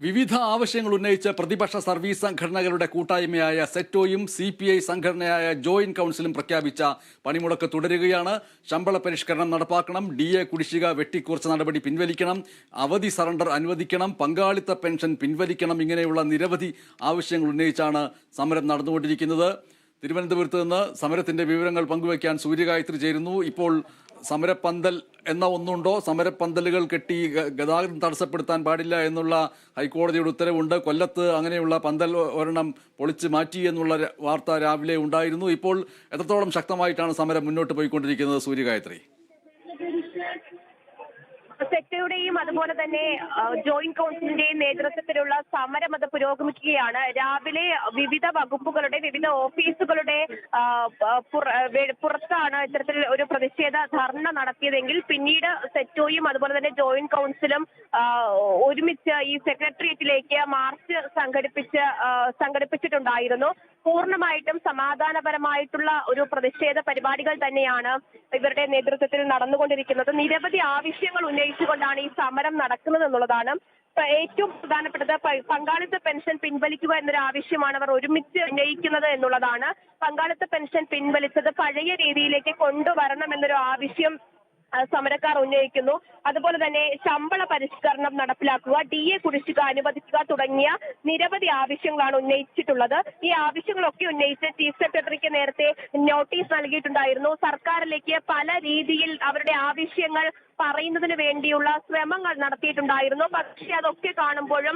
വിവിധ ആവശ്യങ്ങൾ ഉന്നയിച്ച് പ്രതിപക്ഷ സർവീസ് സംഘടനകളുടെ കൂട്ടായ്മയായ സെറ്റോയും CPI സംഘടനയായ ജോയിന്റ് കൗൺസിലും പ്രഖ്യാപിച്ച പണിമുടക്ക് തുടരുകയാണ്. ശമ്പള പരിഷ്കരണം നടപ്പാക്കണം, DA കുടിശ്ശിക വെട്ടിക്കുറച്ച നടപടി പിൻവലിക്കണം, അവധി സറണ്ടർ അനുവദിക്കണം, പങ്കാളിത്ത പെൻഷൻ പിൻവലിക്കണം, ഇങ്ങനെയുള്ള നിരവധി ആവശ്യങ്ങൾ ഉന്നയിച്ചാണ് സമരം നടന്നുകൊണ്ടിരിക്കുന്നത്. തിരുവനന്തപുരത്ത് നിന്ന് സമരത്തിന്റെ വിവരങ്ങൾ പങ്കുവയ്ക്കാൻ സൂര്യഗായത്രി ചേരുന്നു. ഇപ്പോൾ സമരപ്പന്തൽ എന്ന ഒന്നുണ്ടോ? സമരപ്പന്തലുകൾ കെട്ടി ഗതാഗതം തടസ്സപ്പെടുത്താൻ പാടില്ല എന്നുള്ള ഹൈക്കോടതിയുടെ ഉത്തരവുണ്ട്. കൊല്ലത്ത് അങ്ങനെയുള്ള പന്തൽ ഒരെണ്ണം പൊളിച്ച് മാറ്റി എന്നുള്ള വാർത്ത രാവിലെ ഉണ്ടായിരുന്നു. ഇപ്പോൾ എത്രത്തോളം ശക്തമായിട്ടാണ് സമരം മുന്നോട്ട് പോയിക്കൊണ്ടിരിക്കുന്നത് സൂര്യഗായത്രി? സെറ്റയുടെയും അതുപോലെ തന്നെ ജോയിന്റ് കൗൺസിലിന്റെയും നേതൃത്വത്തിലുള്ള സമരം അത് പുരോഗമിക്കുകയാണ്. രാവിലെ വിവിധ വകുപ്പുകളുടെ വിവിധ ഓഫീസുകളുടെ പുറത്താണ് ഇത്തരത്തിൽ ഒരു പ്രതിഷേധ ധർണ നടത്തിയതെങ്കിൽ പിന്നീട് സെറ്റോയും അതുപോലെ തന്നെ ജോയിന്റ് കൗൺസിലും ഒരുമിച്ച് ഈ സെക്രട്ടേറിയറ്റിലേക്ക് മാർച്ച് സംഘടിപ്പിച്ചിട്ടുണ്ടായിരുന്നു. പൂർണ്ണമായിട്ടും സമാധാനപരമായിട്ടുള്ള ഒരു പ്രതിഷേധ പരിപാടികൾ തന്നെയാണ് ഇവരുടെ നേതൃത്വത്തിൽ നടന്നുകൊണ്ടിരിക്കുന്നത്. നിരവധി ആവശ്യങ്ങൾ ഉന്നയിച്ചുകൊണ്ടാണ് ഈ സമരം നടക്കുന്നത് എന്നുള്ളതാണ് ഏറ്റവും പ്രധാനപ്പെട്ടത്. പങ്കാളിത്ത പെൻഷൻ പിൻവലിക്കുക എന്നൊരു ആവശ്യമാണ് അവർ ഒരുമിച്ച് ഉന്നയിക്കുന്നത് എന്നുള്ളതാണ്. പങ്കാളിത്ത പെൻഷൻ പിൻവലിച്ചത് പഴയ രീതിയിലേക്ക് കൊണ്ടുവരണം എന്നൊരു ആവശ്യം സമരക്കാർ ഉന്നയിക്കുന്നു. അതുപോലെ തന്നെ ശമ്പള പരിഷ്കരണം നടപ്പിലാക്കുക, DA കുടിശ്ശിക അനുവദിക്കുക തുടങ്ങിയ നിരവധി ആവശ്യങ്ങളാണ് ഉന്നയിച്ചിട്ടുള്ളത്. ഈ ആവശ്യങ്ങളൊക്കെ ഉന്നയിച്ച് ചീഫ് സെക്രട്ടറിക്ക് നേരത്തെ നോട്ടീസ് നൽകിയിട്ടുണ്ടായിരുന്നു. സർക്കാരിലേക്ക് പല രീതിയിൽ അവരുടെ ആവശ്യങ്ങൾ പറയുന്നതിന് വേണ്ടിയുള്ള ശ്രമങ്ങൾ നടത്തിയിട്ടുണ്ടായിരുന്നു. പക്ഷേ അതൊക്കെ കാണുമ്പോഴും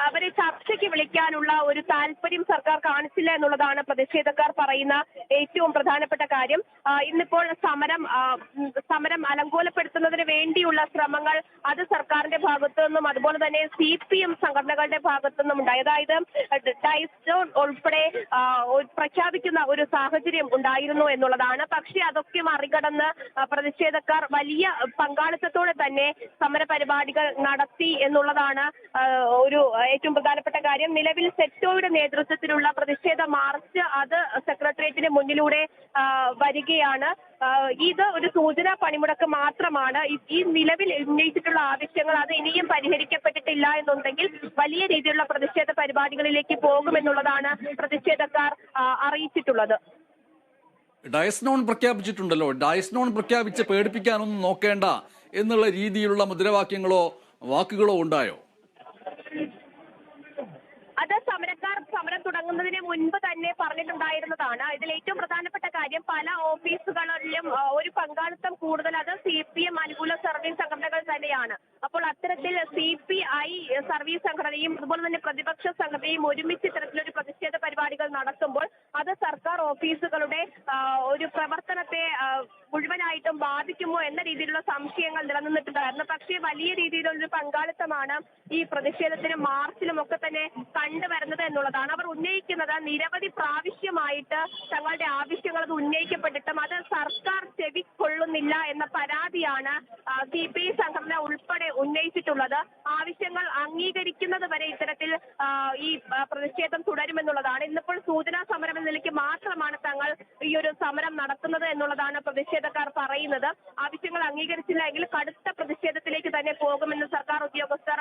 അവരെ ചർച്ചയ്ക്ക് വിളിക്കാനുള്ള ഒരു താല്പര്യം സർക്കാർ കാണിച്ചില്ല എന്നുള്ളതാണ് പ്രതിഷേധക്കാർ പറയുന്ന ഏറ്റവും പ്രധാനപ്പെട്ട കാര്യം. ഇന്നിപ്പോൾ സമരം അലങ്കോലപ്പെടുത്തുന്നതിന് വേണ്ടിയുള്ള ശ്രമങ്ങൾ അത് സർക്കാരിന്റെ ഭാഗത്തു നിന്നും അതുപോലെ തന്നെ CPM സംഘടനകളുടെ ഭാഗത്തു നിന്നും ഉണ്ടായി. അതായത് ഡൈസ്റ്റോൺ ഉൾപ്പെടെ പ്രഖ്യാപിക്കുന്ന ഒരു സാഹചര്യം ഉണ്ടായിരുന്നു എന്നുള്ളതാണ്. പക്ഷേ അതൊക്കെ മറികടന്ന് പ്രതിഷേധക്കാർ വലിയ പങ്കാളിത്തത്തോടെ തന്നെ സമര പരിപാടികൾ നടത്തി എന്നുള്ളതാണ് ഒരു ഏറ്റവും പ്രധാനപ്പെട്ട കാര്യം. നിലവിൽ സെറ്റോയുടെ നേതൃത്വത്തിലുള്ള പ്രതിഷേധ മാർച്ച് അത് സെക്രട്ടേറിയറ്റിന് മുന്നിലൂടെ വരികയാണ്. ഇത് ഒരു സൂചനാ പണിമുടക്ക് മാത്രമാണ്. ഈ നിലവിൽ ഉന്നയിച്ചിട്ടുള്ള ആവശ്യങ്ങൾ അത് ഇനിയും പരിഹരിക്കപ്പെട്ടിട്ടില്ല എന്നുണ്ടെങ്കിൽ വലിയ രീതിയിലുള്ള പ്രതിഷേധ പരിപാടികളിലേക്ക് പോകുമെന്നുള്ളതാണ് പ്രതിഷേധക്കാർ അറിയിച്ചിട്ടുള്ളത്. ഡയസ്നോൺ പ്രഖ്യാപിച്ചിട്ടുണ്ടല്ലോ. ഡയസ്നോൺ പ്രഖ്യാപിച്ച് പേടിപ്പിക്കാനൊന്നും നോക്കേണ്ട എന്നുള്ള രീതിയിലുള്ള മുദ്രാവാക്യങ്ങളോ വാക്കുകളോ ഉണ്ടായോ? അത് സമരക്കാർ സമരം തുടങ്ങുന്നതിന് മുൻപ് തന്നെ പറഞ്ഞിട്ടുണ്ടായിരുന്നതാണ്. ഇതിൽ ഏറ്റവും പ്രധാനപ്പെട്ട കാര്യം പല ഓഫീസുകളിലും ഒരു പങ്കാളിത്തം കൂടുതൽ അത് CPM അനുകൂല സർവീസ് സംഘടനകൾ തന്നെയാണ്. അപ്പോൾ അത്തരത്തിൽ CPI സർവീസ് സംഘടനയും അതുപോലെ തന്നെ പ്രതിപക്ഷ സംഘടനയും ഒരുമിച്ച് ഇത്തരത്തിലൊരു പ്രതിഷേധ പരിപാടികൾ നടത്തുമ്പോൾ അത് സർക്കാർ ഓഫീസുകളുടെ ഒരു പ്രവർത്തനത്തെ മുഴുവനായിട്ടും ബാധിക്കുമോ എന്ന രീതിയിലുള്ള സംശയങ്ങൾ നിലനിന്നിട്ടുണ്ടായിരുന്നു. പക്ഷേ വലിയ രീതിയിലുള്ളൊരു പങ്കാളിത്തമാണ് ഈ പ്രതിഷേധത്തിനും മാർച്ചിലും ഒക്കെ തന്നെ കണ്ടുവരുന്നത് എന്നുള്ളതാണ്. അവർ ഉന്നയിക്കുന്നത് നിരവധി പ്രാവശ്യമായിട്ട് തങ്ങളുടെ ആവശ്യങ്ങൾ അത് ഉന്നയിക്കപ്പെട്ടിട്ടും അത് സർക്കാർ ചെവിക്കൊള്ളുന്നില്ല എന്ന പരാതിയാണ് CPI സംഘടന ഉൾപ്പെടെ ഉന്നയിച്ചിട്ടുള്ളത്. ആവശ്യങ്ങൾ അംഗീകരിക്കുന്നത് വരെ ഇത്തരത്തിൽ ഈ പ്രതിഷേധം തുടരുമെന്നുള്ളതാണ്. ഇന്നിപ്പോൾ സൂചനാ സമരം എന്ന നിലയ്ക്ക് മാത്രമാണ് തങ്ങൾ ഈ ഒരു സമരം നടത്തുന്നത് എന്നുള്ളതാണ് പ്രതിഷേധക്കാർ പറയുന്നത്. ആവശ്യങ്ങൾ അംഗീകരിച്ചില്ല എങ്കിൽ കടുത്ത പ്രതിഷേധത്തിലേക്ക് തന്നെ പോകുമെന്ന് സർക്കാർ ഉദ്യോഗസ്ഥർ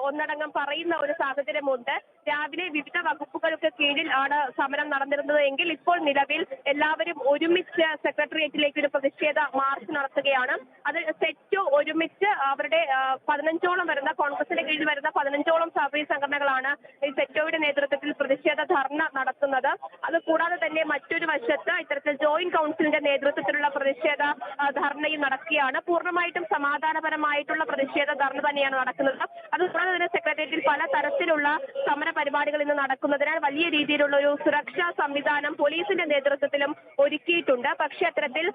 ഒന്നടങ്കം പറയുന്ന ഒരു സാഹചര്യമുണ്ട്. രാവിലെ വിവിധ വകുപ്പുകൾക്ക് കീഴിൽ ആണ് സമരം നടന്നിരുന്നത് എങ്കിൽ ഇപ്പോൾ നിലവിൽ എല്ലാവരും ഒരുമിച്ച് സെക്രട്ടേറിയറ്റിലേക്ക് ഒരു പ്രതിഷേധ മാർച്ച് നടത്തുകയാണ്. അത് സെറ്റോ ഒരുമിച്ച് അവരുടെ 15ഓളം വരുന്ന കോൺഗ്രസിന്റെ കീഴിൽ വരുന്ന 15ഓളം സർവീസ് സംഘടനകളാണ് ഈ സെറ്റോയുടെ നേതൃത്വത്തിൽ പ്രതിഷേധ ധർണ നടത്തുന്നത്. അത് കൂടാതെ തന്നെ മറ്റൊരു വശത്ത് ഇത്തരത്തിൽ ജോയിന്റ് കൗൺസിലിന്റെ നേതൃത്വത്തിലുള്ള പ്രതിഷേധ ധർണയും നടക്കുകയാണ്. പൂർണ്ണമായിട്ടും സമാധാനപരമായിട്ടുള്ള പ്രതിഷേധ ധർണ തന്നെയാണ് നടക്കുന്നത്. അതുകൂടാതെ തന്നെ സെക്രട്ടേറിയറ്റിൽ പല തരത്തിലുള്ള സമര പരിപാടികൾ ഇന്ന് നടക്കുന്നതിനാൽ വലിയ രീതിയിലുള്ള ഒരു സുരക്ഷാ സംവിധാനം പോലീസിന്റെ നേതൃത്വത്തിലും ഒരുക്കിയിട്ടുണ്ട്. പക്ഷേ അത്തരത്തിൽ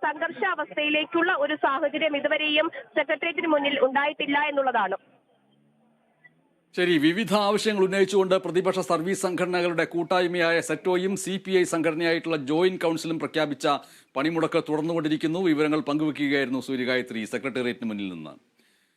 സംഘർഷാവസ്ഥയിലേക്കുള്ള ഒരു സാഹചര്യം ഇതുവരെയും സെക്രട്ടേറിയറ്റിന് മുന്നിൽ ഉണ്ടായിട്ടില്ല എന്നുള്ളതാണ്. ശരി, വിവിധ ആവശ്യങ്ങൾ ഉന്നയിച്ചുകൊണ്ട് പ്രതിപക്ഷ സർവീസ് സംഘടനകളുടെ കൂട്ടായ്മയായ സെറ്റോയും CPI സംഘടനയായിട്ടുള്ള ജോയിന്റ് കൗൺസിലും പ്രഖ്യാപിച്ച പണിമുടക്ക് തുടർന്നുകൊണ്ടിരിക്കുന്നു. വിവരങ്ങൾ പങ്കുവയ്ക്കുകയായിരുന്നു സൂര്യഗായത്രി സെക്രട്ടേറിയറ്റിന് മുന്നിൽ നിന്ന്.